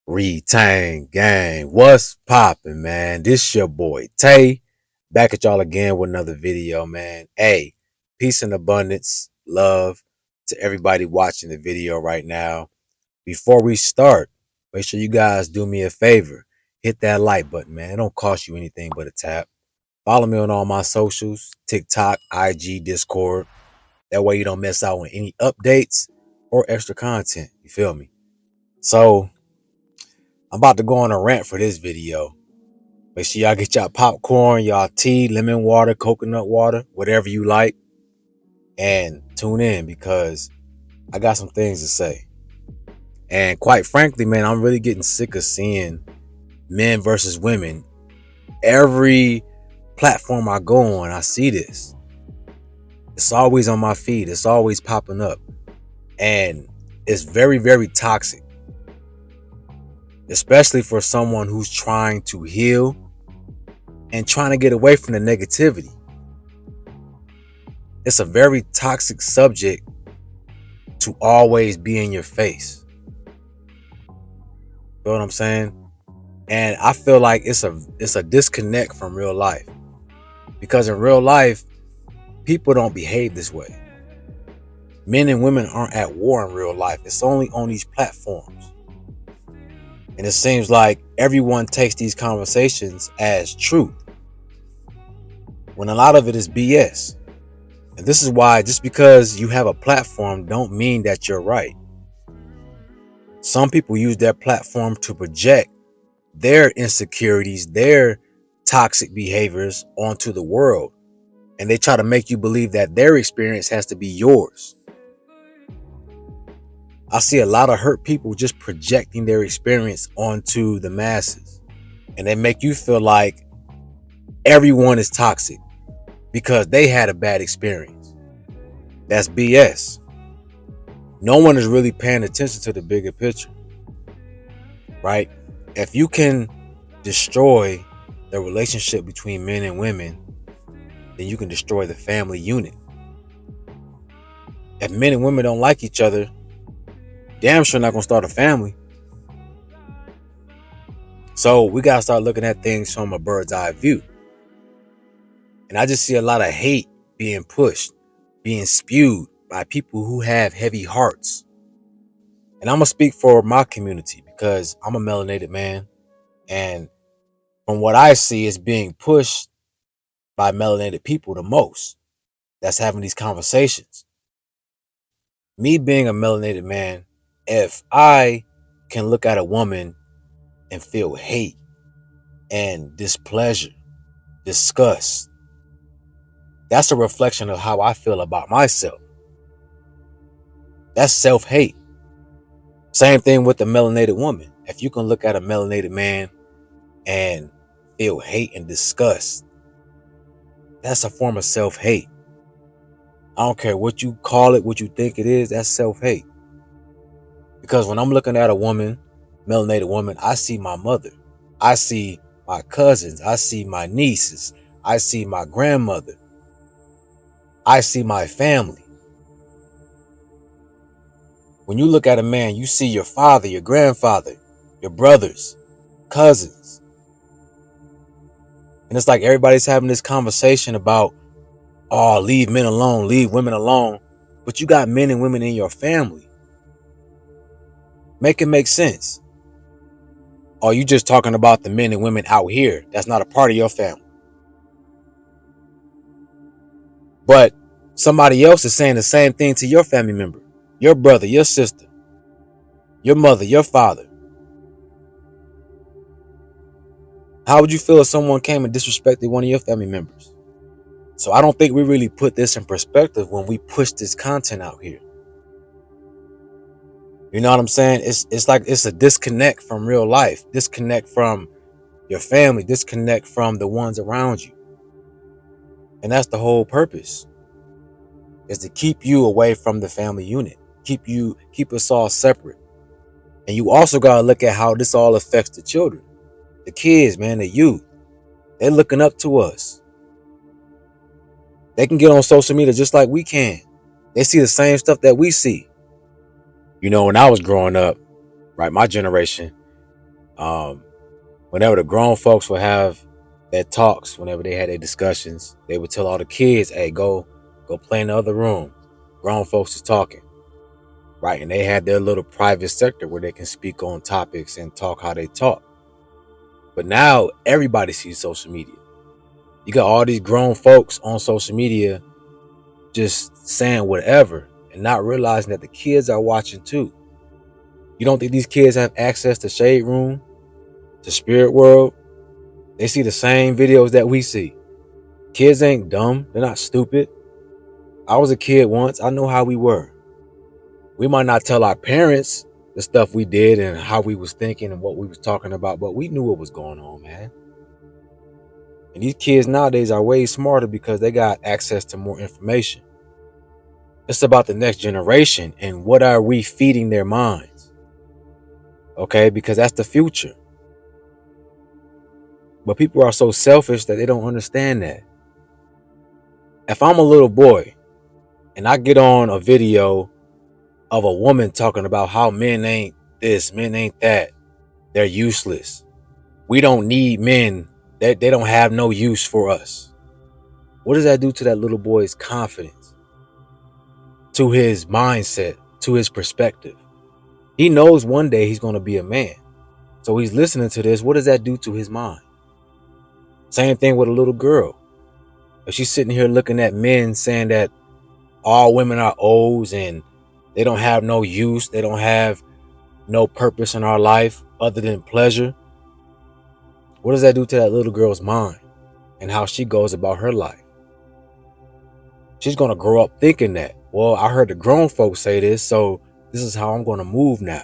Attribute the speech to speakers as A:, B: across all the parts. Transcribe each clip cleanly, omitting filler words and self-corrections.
A: Retain gang, what's poppin', man? This your boy Tay, back at y'all again with another video, man. Hey, peace and abundance, love to everybody watching the video right now. Before we start, make sure you guys do me a favor. Hit that like button, man. It don't cost you anything but a tap. Follow me on all my socials, TikTok, IG, Discord. That way you don't miss out on any updates or extra content. You feel me? So I'm about to go on a rant for this video. Make sure y'all get y'all popcorn, y'all tea, lemon water, coconut water, whatever you like. And tune in because I got some things to say. And quite frankly, man, I'm really getting sick of seeing men versus women. Every platform I go on, I see this. It's always on my feed. It's always popping up. And it's very, very toxic. Especially for someone who's trying to heal and trying to get away from the negativity. It's a very toxic subject to always be in your face. You know what I'm saying? And I feel like it's a disconnect from real life. Because in real life, people don't behave this way. Men and women aren't at war in real life. It's only on these platforms. And it seems like everyone takes these conversations as truth, when a lot of it is BS. And this is why just because you have a platform don't mean that you're right. Some people use their platform to project their insecurities, their toxic behaviors onto the world. And they try to make you believe that their experience has to be yours. I see a lot of hurt people just projecting their experience onto the masses. And they make you feel like everyone is toxic because they had a bad experience. That's BS. No one is really paying attention to the bigger picture, right? If you can destroy the relationship between men and women, then you can destroy the family unit. If men and women don't like each other, damn sure not gonna start a family. So we gotta start looking at things from a bird's eye view. And I just see a lot of hate being pushed, being spewed by people who have heavy hearts. And I'm gonna speak for my community because I'm a melanated man. And from what I see, it's being pushed by melanated people the most that's having these conversations. Me being a melanated man, if I can look at a woman and feel hate and displeasure, disgust, that's a reflection of how I feel about myself. That's self-hate. Same thing with the melanated woman. If you can look at a melanated man and feel hate and disgust, that's a form of self-hate. I don't care what you call it, what you think it is, that's self-hate. Because when I'm looking at a woman, melanated woman, I see my mother. I see my cousins. I see my nieces. I see my grandmother. I see my family. When you look at a man, you see your father, your grandfather, your brothers, cousins. And it's like everybody's having this conversation about, oh, leave men alone, leave women alone. But you got men and women in your family. Make it make sense. Or you just talking about the men and women out here that's not a part of your family. But somebody else is saying the same thing to your family member, your brother, your sister, your mother, your father. How would you feel if someone came and disrespected one of your family members? So I don't think we really put this in perspective when we push this content out here. You know what I'm saying? It's like it's a disconnect from real life, disconnect from your family, disconnect from the ones around you. And that's the whole purpose, is to keep you away from the family unit, keep us all separate. And you also got to look at how this all affects the children, the kids, man, the youth. They're looking up to us. They can get on social media just like we can. They see the same stuff that we see. You know, when I was growing up, right, my generation, Um, whenever the grown folks would have their talks, whenever they had their discussions, they would tell all the kids, "Hey, go play in the other room. Grown folks is talking." Right, and they had their little private sector where they can speak on topics and talk how they talk. But now everybody sees social media. You got all these grown folks on social media just saying whatever and not realizing that the kids are watching too. You don't think these kids have access to Shade Room, to Spirit World? They see the same videos that we see. Kids ain't dumb. They're not stupid. I was a kid once. I know how we were. We might not tell our parents the stuff we did and how we was thinking and what we was talking about, but we knew what was going on, man. And these kids nowadays are way smarter because they got access to more information. It's about the next generation and what are we feeding their minds? Okay, because that's the future. But people are so selfish that they don't understand that. If I'm a little boy and I get on a video of a woman talking about how men ain't this, men ain't that, they're useless. We don't need men. They don't have no use for us. What does that do to that little boy's confidence, to his mindset, to his perspective? He knows one day he's going to be a man. So he's listening to this. What does that do to his mind? Same thing with a little girl. If she's sitting here looking at men saying that all women are O's and they don't have no use, they don't have no purpose in our life other than pleasure, what does that do to that little girl's mind and how she goes about her life? She's going to grow up thinking that, well, I heard the grown folks say this, so this is how I'm going to move now.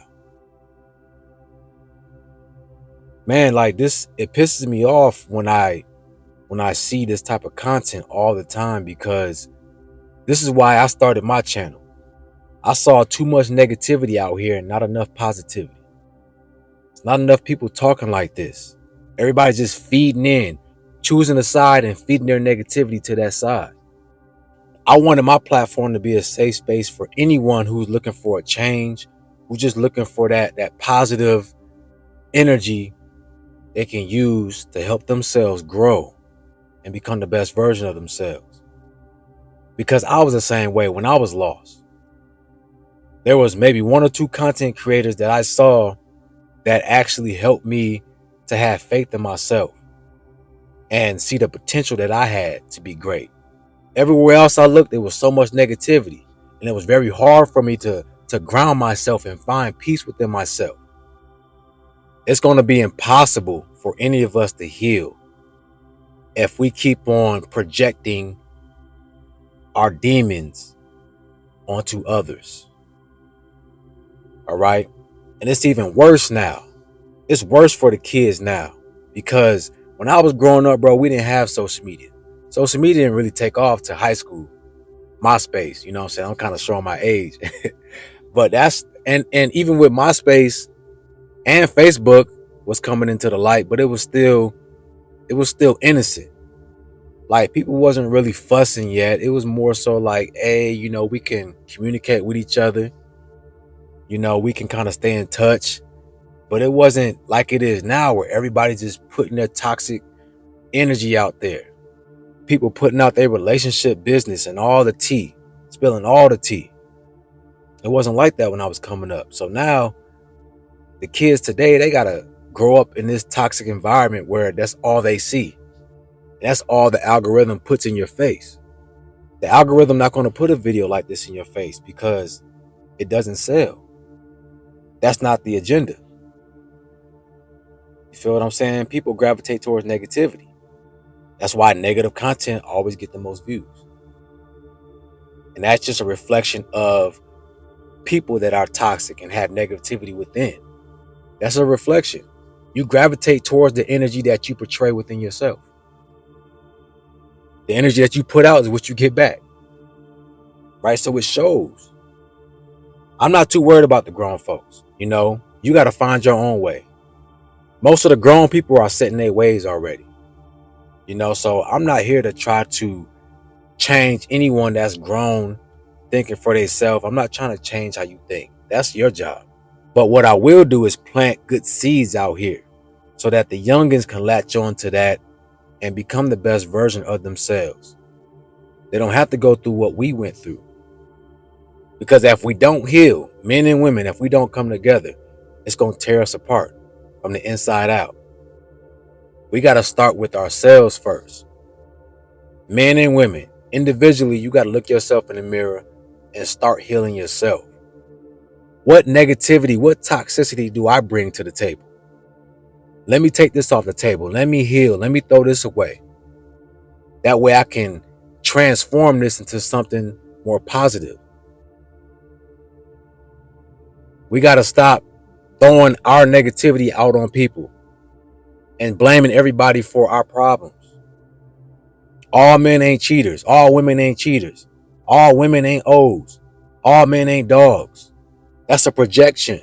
A: Man, like this, it pisses me off when I see this type of content all the time, because this is why I started my channel. I saw too much negativity out here and not enough positivity. It's not enough people talking like this. Everybody's just feeding in, choosing a side and feeding their negativity to that side. I wanted my platform to be a safe space for anyone who's looking for a change, who's just looking for that positive energy they can use to help themselves grow and become the best version of themselves. Because I was the same way when I was lost. There was maybe one or two content creators that I saw that actually helped me to have faith in myself and see the potential that I had to be great. Everywhere else I looked, there was so much negativity, and it was very hard for me to ground myself and find peace within myself. It's going to be impossible for any of us to heal if we keep on projecting our demons onto others. All right. And it's even worse now. It's worse for the kids now, because when I was growing up, bro, we didn't have social media. Social media didn't really take off to high school. MySpace, you know what I'm saying? I'm kind of showing my age. But that's, and even with MySpace and Facebook was coming into the light, but it was still innocent. Like, people wasn't really fussing yet. It was more so like, hey, you know, we can communicate with each other. You know, we can kind of stay in touch. But it wasn't like it is now, where everybody's just putting their toxic energy out there. People putting out their relationship business and all the tea, spilling all the tea. It wasn't like that when I was coming up. So now the kids today, they gotta grow up in this toxic environment where that's all they see. That's all the algorithm puts in your face. The algorithm not going to put a video like this in your face because it doesn't sell. That's not the agenda. You feel what I'm saying? People gravitate towards negativity. That's why negative content always get the most views. And that's just a reflection of people that are toxic and have negativity within. That's a reflection. You gravitate towards the energy that you portray within yourself. The energy that you put out is what you get back. Right? So it shows. I'm not too worried about the grown folks. You know, you got to find your own way. Most of the grown people are set in their ways already. You know, so I'm not here to try to change anyone that's grown thinking for themselves. I'm not trying to change how you think. That's your job. But what I will do is plant good seeds out here so that the youngins can latch on to that and become the best version of themselves. They don't have to go through what we went through. Because if we don't heal, men and women, if we don't come together, it's going to tear us apart from the inside out. We got to start with ourselves first. Men and women, individually, you got to look yourself in the mirror and start healing yourself. What negativity, what toxicity do I bring to the table? Let me take this off the table. Let me heal. Let me throw this away. That way I can transform this into something more positive. We got to stop throwing our negativity out on people and blaming everybody for our problems. All men ain't cheaters. All women ain't cheaters. All women ain't O's. All men ain't dogs. That's a projection.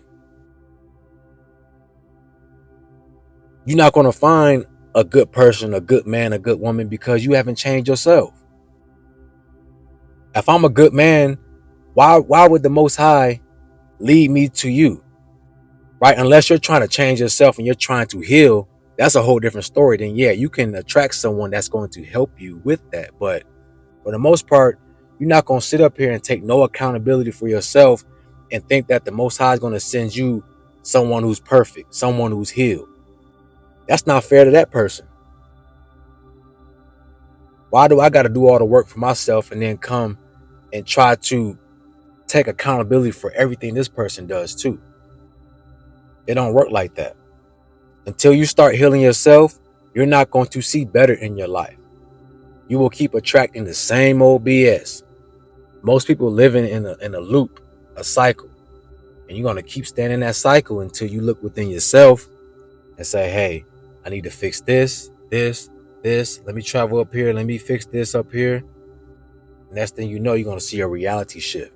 A: You're not going to find a good person, a good man, a good woman because you haven't changed yourself. If I'm a good man, why would the Most High lead me to you? Right? Unless you're trying to change yourself and you're trying to heal, that's a whole different story. Then yeah, you can attract someone that's going to help you with that. But for the most part, you're not going to sit up here and take no accountability for yourself and think that the Most High is going to send you someone who's perfect, someone who's healed. That's not fair to that person. Why do I got to do all the work for myself and then come and try to take accountability for everything this person does too? It don't work like that. Until you start healing yourself, you're not going to see better in your life. You will keep attracting the same old BS. Most people living in a loop, a cycle. And you're going to keep staying in that cycle until you look within yourself and say, hey, I need to fix this. Let me travel up here. Let me fix this up here. Next thing you know, you're going to see a reality shift.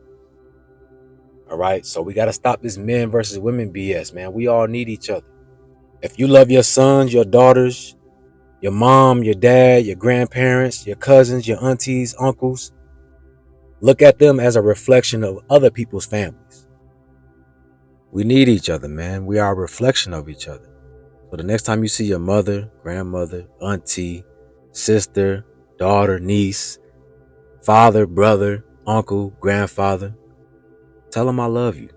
A: All right. So we got to stop this men versus women BS, man. We all need each other. If you love your sons, your daughters, your mom, your dad, your grandparents, your cousins, your aunties, uncles, look at them as a reflection of other people's families. We need each other, man. We are a reflection of each other. So the next time you see your mother, grandmother, auntie, sister, daughter, niece, father, brother, uncle, grandfather, tell them I love you.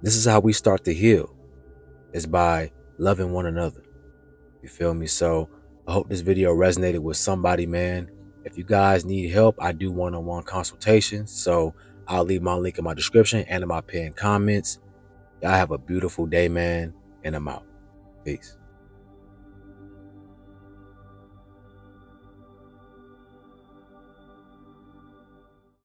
A: This is how we start to heal, is by loving one another. You feel me? So I hope this video resonated with somebody, man. If you guys need help, I do one-on-one consultations. So I'll leave my link in my description and in my pinned comments. Y'all have a beautiful day, man. And I'm out. Peace.